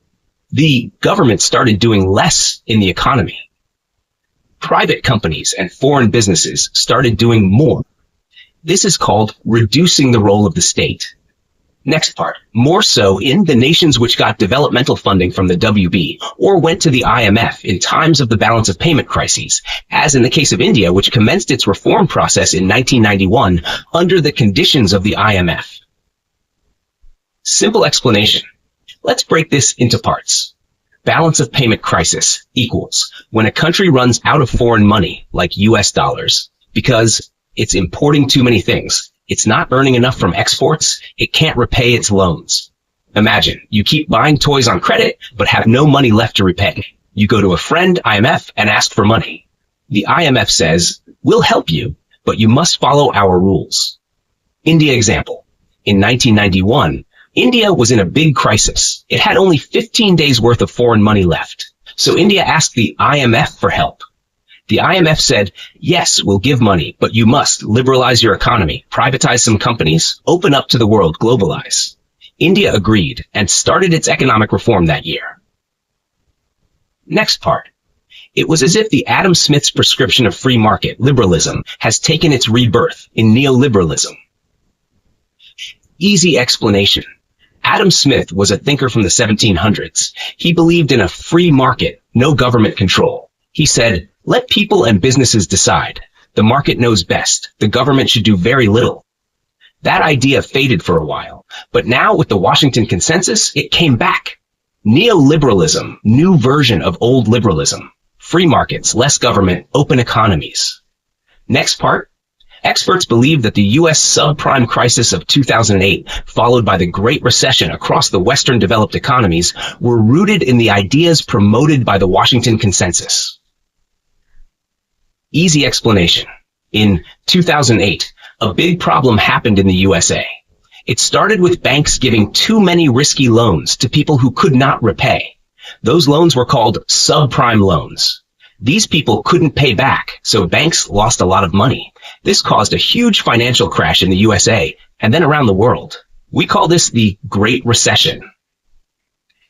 The government started doing less in the economy. Private companies and foreign businesses started doing more. This is called reducing the role of the state. Next part, more so in the nations which got developmental funding from the WB or went to the IMF in times of the balance of payment crises, as in the case of India, which commenced its reform process in 1991 under the conditions of the IMF. Simple explanation. Let's break this into parts. Balance of payment crisis equals when a country runs out of foreign money, like US dollars, because it's importing too many things. It's not earning enough from exports. It can't repay its loans. Imagine you keep buying toys on credit, but have no money left to repay. You go to a friend, IMF, and ask for money. The IMF says, we'll help you, but you must follow our rules. India example. In 1991, India was in a big crisis. It had only 15 days worth of foreign money left. So India asked the IMF for help. The IMF said, yes, we'll give money, but you must liberalize your economy, privatize some companies, open up to the world, globalize. India agreed and started its economic reform that year. Next part. It was as if the Adam Smith's prescription of free market liberalism has taken its rebirth in neoliberalism. Easy explanation. Adam Smith was a thinker from the 1700s. He believed in a free market, no government control. He said, let people and businesses decide. The market knows best. The government should do very little. That idea faded for a while, but now with the Washington Consensus, it came back. Neoliberalism, new version of old liberalism. Free markets, less government, open economies. Next part. Experts believe that the U.S. subprime crisis of 2008, followed by the Great Recession across the Western developed economies, were rooted in the ideas promoted by the Washington Consensus. Easy explanation. In 2008, a big problem happened in the USA. It started with banks giving too many risky loans to people who could not repay. Those loans were called subprime loans. These people couldn't pay back, so banks lost a lot of money. This caused a huge financial crash in the USA and then around the world. We call this the Great Recession.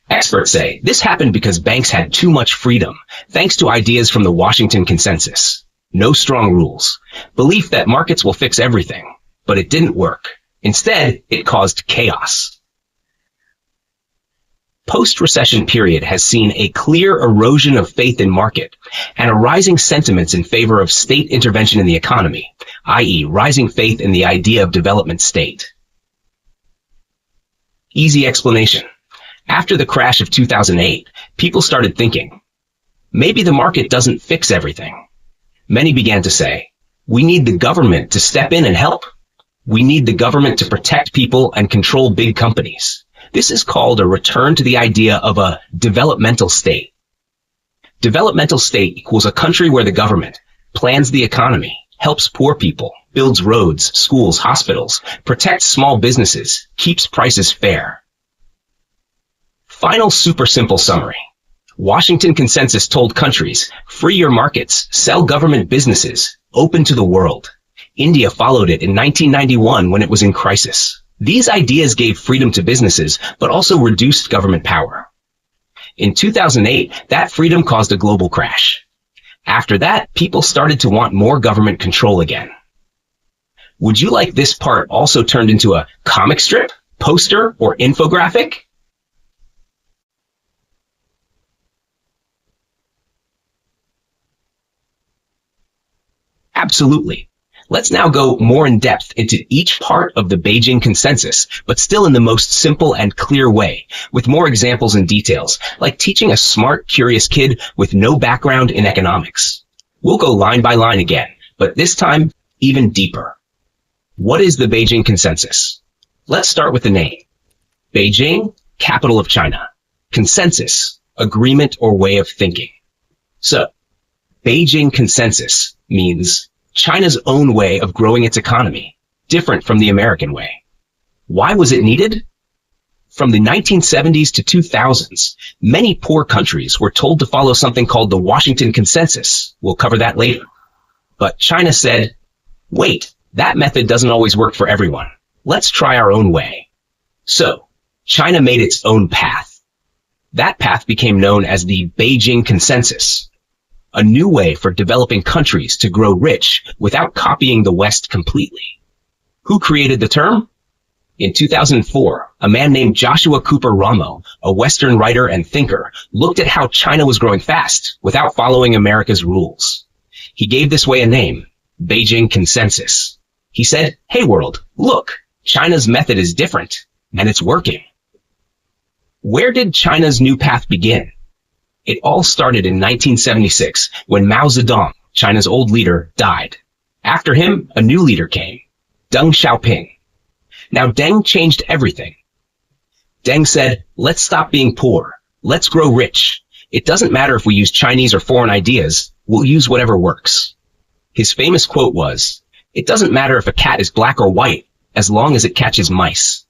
Experts say this happened because banks had too much freedom, thanks to ideas from the Washington Consensus. No strong rules. Belief that markets will fix everything. But it didn't work. Instead, it caused chaos. Post-recession period has seen a clear erosion of faith in market and a rising sentiments in favor of state intervention in the economy, i.e. rising faith in the idea of development state. Easy explanation. After the crash of 2008, people started thinking, maybe the market doesn't fix everything. Many began to say, we need the government to step in and help. We need the government to protect people and control big companies. This is called a return to the idea of a developmental state. Developmental state equals a country where the government plans the economy, helps poor people, builds roads, schools, hospitals, protects small businesses, keeps prices fair. Final super simple summary. Washington Consensus told countries, free your markets, sell government businesses, open to the world. India followed it in 1991 when it was in crisis. These ideas gave freedom to businesses, but also reduced government power. In 2008, that freedom caused a global crash. After that, people started to want more government control again. Would you like this part also turned into a comic strip, poster, or infographic? Absolutely. Let's now go more in depth into each part of the Beijing Consensus, but still in the most simple and clear way, with more examples and details, like teaching a smart, curious kid with no background in economics. We'll go line by line again, but this time even deeper. What is the Beijing Consensus? Let's start with the name. Beijing, capital of China. Consensus, agreement or way of thinking. So, Beijing Consensus means China's own way of growing its economy, different from the American way. Why was it needed? From the 1970s to 2000s, many poor countries were told to follow something called the Washington Consensus. We'll cover that later. But China said, wait, that method doesn't always work for everyone. Let's try our own way. So, China made its own path. That path became known as the Beijing Consensus. A new way for developing countries to grow rich without copying the West completely. Who created the term? In 2004, a man named Joshua Cooper Ramo, a Western writer and thinker, looked at how China was growing fast without following America's rules. He gave this way a name, Beijing Consensus. He said, hey world, look, China's method is different. and it's working. Where did China's new path begin? It all started in 1976 when Mao Zedong, China's old leader, died. After him, a new leader came, Deng Xiaoping. Now Deng changed everything. Deng said, let's stop being poor. Let's grow rich. It doesn't matter if we use Chinese or foreign ideas, we'll use whatever works. His famous quote was, it doesn't matter if a cat is black or white, as long as it catches mice.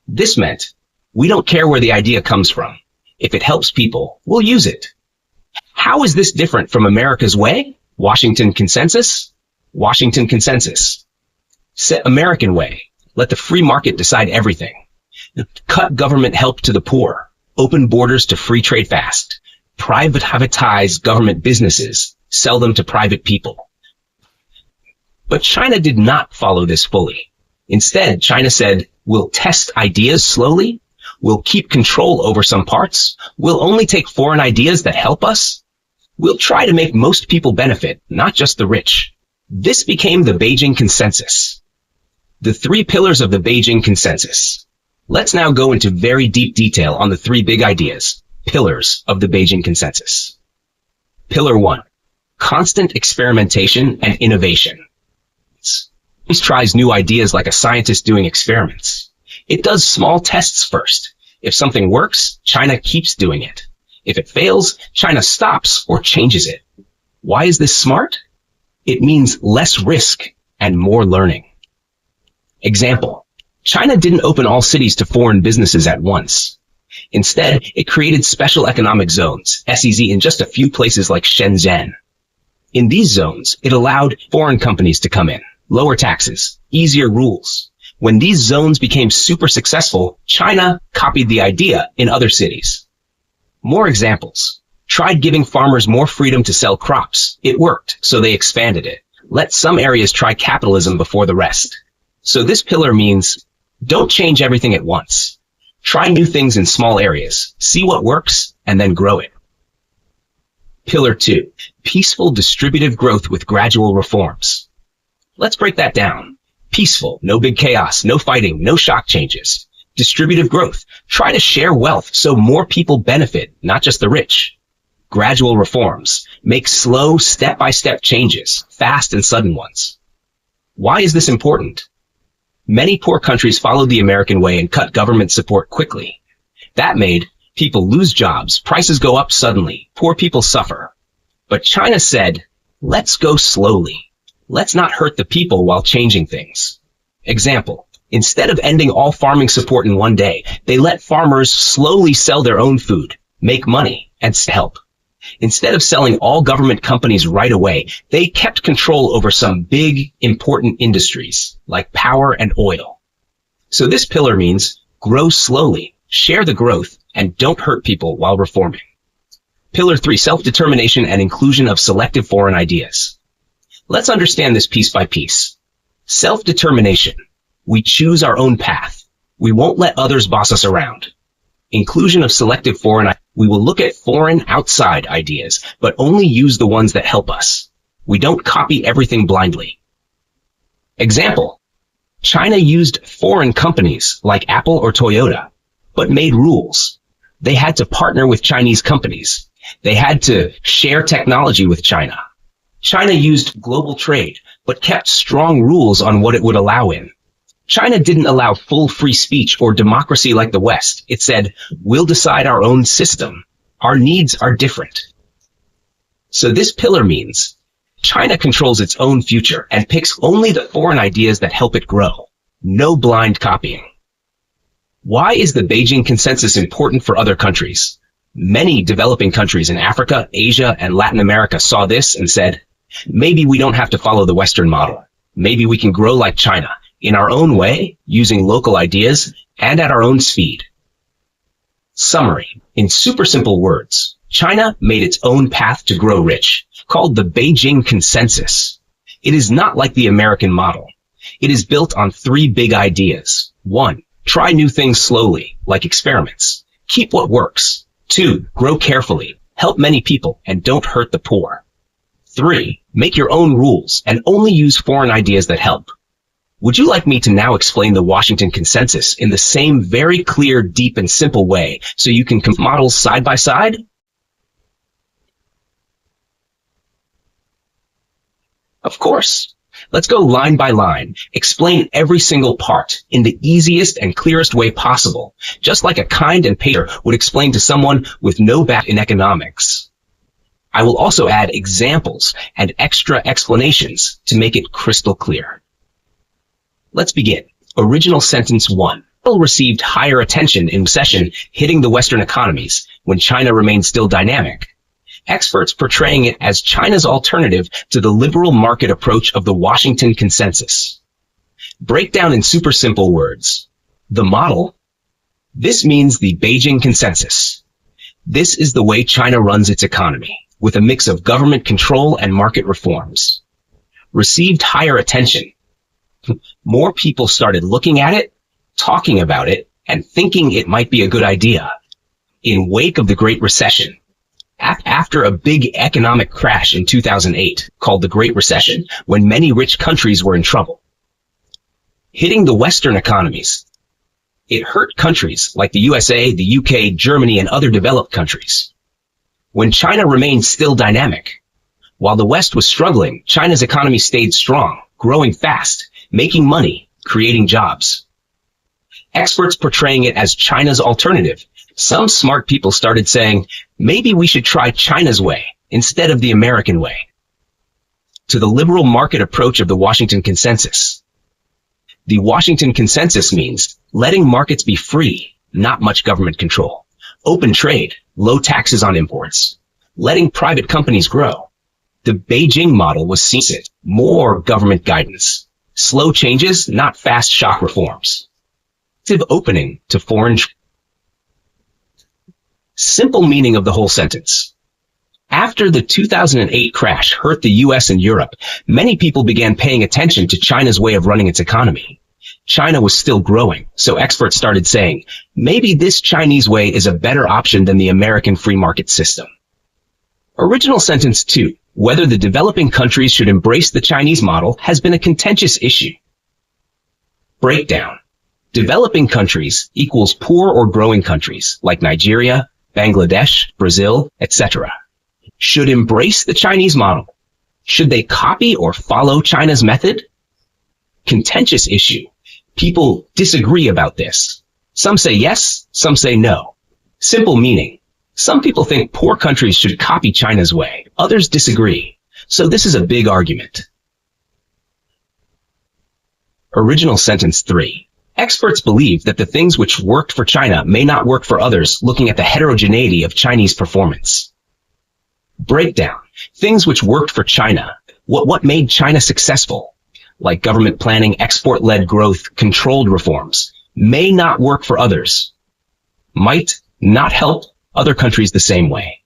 This meant, we don't care where the idea comes from. If it helps people, we'll use it. How is this different from America's way? Washington Consensus? Washington Consensus. Set American way. Let the free market decide everything. Cut government help to the poor. Open borders to free trade fast. Privatize government businesses. Sell them to private people. But China did not follow this fully. Instead, China said, we'll test ideas slowly. We'll keep control over some parts. We'll only take foreign ideas that help us. We'll try to make most people benefit, not just the rich. This became the Beijing Consensus. The 3 pillars of the Beijing Consensus. Let's now go into very deep detail on the 3 big ideas, pillars of the Beijing Consensus. Pillar 1. Constant experimentation and innovation. It tries new ideas like a scientist doing experiments. It does small tests first. If something works, China keeps doing it. If it fails, China stops or changes it. Why is this smart? It means less risk and more learning. Example. China didn't open all cities to foreign businesses at once. Instead, it created special economic zones, SEZ, in just a few places like Shenzhen. In these zones, it allowed foreign companies to come in, lower taxes, easier rules. When these zones became super successful, China copied the idea in other cities. More examples. Tried giving farmers more freedom to sell crops. It worked, so they expanded it. Let some areas try capitalism before the rest. So this pillar means, don't change everything at once. Try new things in small areas, see what works, and then grow it. Pillar 2. Peaceful distributive growth with gradual reforms. Let's break that down. Peaceful, no big chaos, no fighting, no shock changes. Distributive growth. Try to share wealth so more people benefit, not just the rich. Gradual reforms. Make slow, step-by-step changes, fast and sudden ones. Why is this important? Many poor countries followed the American way and cut government support quickly. That made people lose jobs, prices go up suddenly, poor people suffer. But China said, let's go slowly. Let's not hurt the people while changing things. Example, instead of ending all farming support in one day, they let farmers slowly sell their own food, make money, and help. Instead of selling all government companies right away, they kept control over some big, important industries, like power and oil. So this pillar means grow slowly, share the growth, and don't hurt people while reforming. Pillar 3, self-determination and inclusion of selective foreign ideas. Let's understand this piece by piece. Self-determination. We choose our own path. We won't let others boss us around. Inclusion of selective foreign ideas. We will look at foreign outside ideas, but only use the ones that help us. We don't copy everything blindly. Example. China used foreign companies like Apple or Toyota, but made rules. They had to partner with Chinese companies. They had to share technology with China. China used global trade, but kept strong rules on what it would allow in. China didn't allow full free speech or democracy like the West. It said, we'll decide our own system. Our needs are different. So this pillar means China controls its own future and picks only the foreign ideas that help it grow. No blind copying. Why is the Beijing Consensus important for other countries? Many developing countries in Africa, Asia, and Latin America saw this and said, maybe we don't have to follow the Western model. Maybe we can grow like China, in our own way, using local ideas, and at our own speed. Summary. In super simple words, China made its own path to grow rich, called the Beijing Consensus. It is not like the American model. It is built on 3 big ideas. 1. Try new things slowly, like experiments. Keep what works. 2. Grow carefully. Help many people, and don't hurt the poor. 3. Make your own rules, and only use foreign ideas that help. Would you like me to now explain the Washington Consensus in the same very clear, deep, and simple way so you can compare models side by side? Of course. Let's go line by line, explain every single part in the easiest and clearest way possible, just like a kind and patient would explain to someone with no background in economics. I will also add examples and extra explanations to make it crystal clear. Let's begin. Original sentence 1. Oil received higher attention in recession hitting the Western economies when China remained still dynamic. Experts portraying it as China's alternative to the liberal market approach of the Washington Consensus. Breakdown in super simple words. The model. This means the Beijing Consensus. This is the way China runs its economy, with a mix of government control and market reforms. Received higher attention. More people started looking at it, talking about it, and thinking it might be a good idea. In wake of the Great Recession, after a big economic crash in 2008, called the Great Recession, when many rich countries were in trouble. Hitting the Western economies. It hurt countries like the USA, the UK, Germany, and other developed countries. When China remained still dynamic, while the West was struggling, China's economy stayed strong, growing fast, making money, creating jobs. Experts portraying it as China's alternative. Some smart people started saying, maybe we should try China's way instead of the American way. To the liberal market approach of the Washington Consensus. The Washington Consensus means letting markets be free, not much government control. Open trade, low taxes on imports. Letting private companies grow. The Beijing model was seen as more government guidance. Slow changes, not fast shock reforms. Active opening to foreign trade. Simple meaning of the whole sentence. After the 2008 crash hurt the US and Europe, many people began paying attention to China's way of running its economy. China was still growing, so experts started saying, maybe this Chinese way is a better option than the American free market system. Original sentence 2. Whether the developing countries should embrace the Chinese model has been a contentious issue. Breakdown. Developing countries equals poor or growing countries like Nigeria, Bangladesh, Brazil, etc. Should embrace the Chinese model. Should they copy or follow China's method? Contentious issue. People disagree about this. Some say yes, some say no. Simple meaning. Some people think poor countries should copy China's way. Others disagree. So this is a big argument. Original sentence 3. Experts believe that the things which worked for China may not work for others, looking at the heterogeneity of Chinese performance. Breakdown. Things which worked for China. What made China successful, like government planning, export-led growth, controlled reforms, may not work for others. Might not help other countries the same way.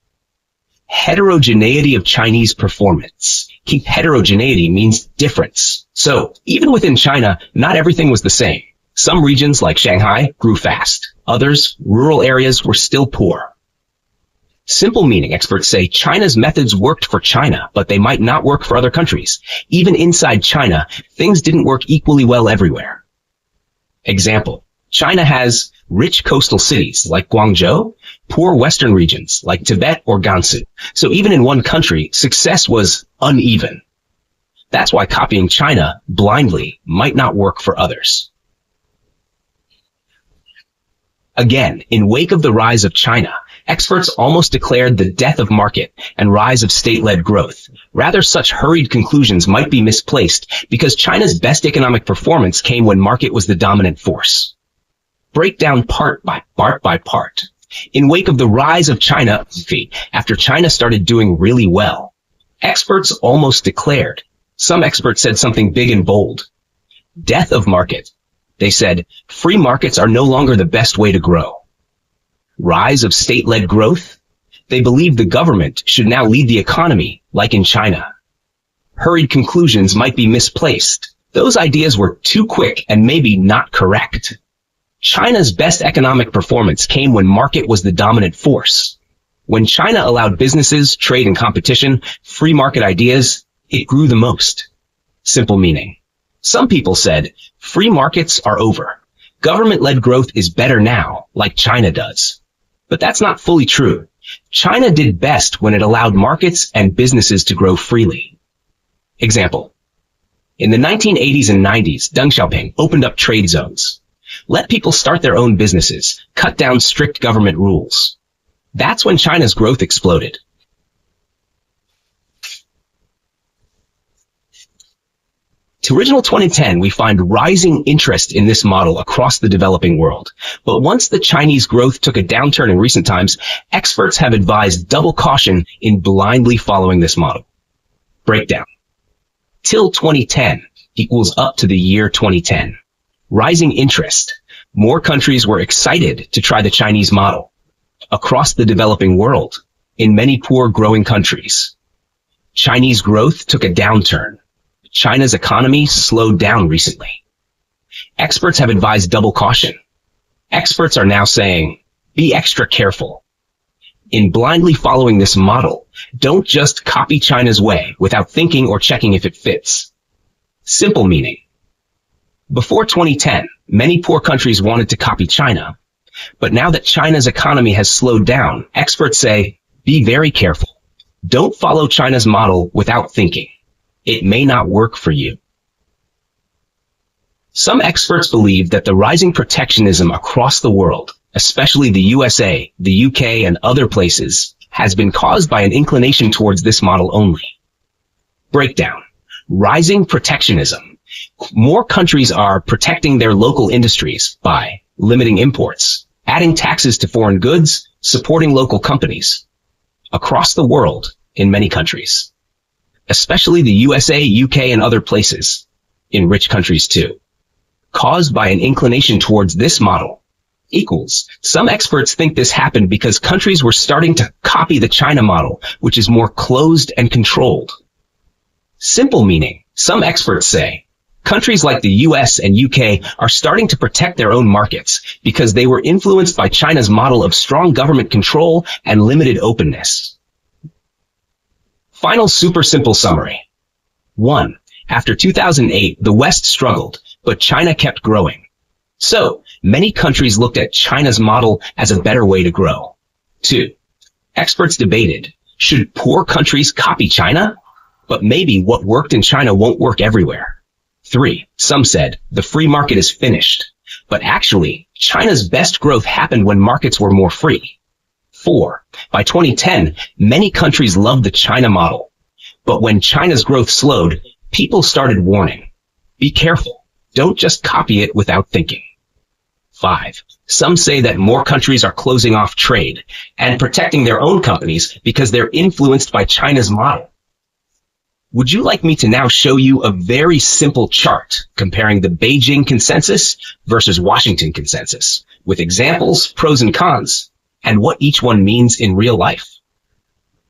Heterogeneity of Chinese performance. Heterogeneity means difference. So, even within China, not everything was the same. Some regions, like Shanghai, grew fast. Others, rural areas, were still poor. Simple meaning, experts say China's methods worked for China, but they might not work for other countries. Even inside China, things didn't work equally well everywhere. Example, China has rich coastal cities like Guangzhou, poor western regions like Tibet or Gansu. So even in one country, success was uneven. That's why copying China blindly might not work for others. Again, in wake of the rise of China, experts almost declared the death of market and rise of state-led growth. Rather, such hurried conclusions might be misplaced because China's best economic performance came when market was the dominant force. Breakdown part by part. In wake of the rise of China, after China started doing really well, experts almost declared. Some experts said something big and bold. Death of market. They said, free markets are no longer the best way to grow. Rise of state-led growth? They believed the government should now lead the economy, like in China. Hurried conclusions might be misplaced. Those ideas were too quick and maybe not correct. China's best economic performance came when market was the dominant force. When China allowed businesses, trade, and competition, free market ideas, it grew the most. Simple meaning. Some people said, free markets are over. Government-led growth is better now, like China does. But that's not fully true. China did best when it allowed markets and businesses to grow freely. Example. In the 1980s and 90s, Deng Xiaoping opened up trade zones. Let people start their own businesses, cut down strict government rules. That's when China's growth exploded. To original 2010, we find rising interest in this model across the developing world. But once the Chinese growth took a downturn in recent times, experts have advised double caution in blindly following this model. Breakdown. Till 2010 equals up to the year 2010. Rising interest. More countries were excited to try the Chinese model. Across the developing world, in many poor growing countries, Chinese growth took a downturn. China's economy slowed down recently. Experts have advised double caution. Experts are now saying, be extra careful. In blindly following this model, don't just copy China's way without thinking or checking if it fits. Simple meaning. Before 2010, many poor countries wanted to copy China. But now that China's economy has slowed down, experts say, be very careful. Don't follow China's model without thinking. It may not work for you. Some experts believe that the rising protectionism across the world, especially the USA, the UK, and other places, has been caused by an inclination towards this model only. Breakdown. Rising protectionism. More countries are protecting their local industries by limiting imports, adding taxes to foreign goods, supporting local companies. Across the world, in many countries. Especially the USA, UK, and other places, in rich countries too. Caused by an inclination towards this model, equals. Some experts think this happened because countries were starting to copy the China model, which is more closed and controlled. Simple meaning, some experts say, countries like the US and UK are starting to protect their own markets because they were influenced by China's model of strong government control and limited openness. Final super simple summary. 1. After 2008, the West struggled, but China kept growing. So, many countries looked at China's model as a better way to grow. 2. Experts debated, should poor countries copy China? But maybe what worked in China won't work everywhere. 3. Some said, the free market is finished. But actually, China's best growth happened when markets were more free. 4. By 2010, many countries loved the China model. But when China's growth slowed, people started warning. Be careful. Don't just copy it without thinking. 5. Some say that more countries are closing off trade and protecting their own companies because they're influenced by China's model. Would you like me to now show you a very simple chart comparing the Beijing consensus versus Washington consensus with examples, pros and cons, and what each one means in real life?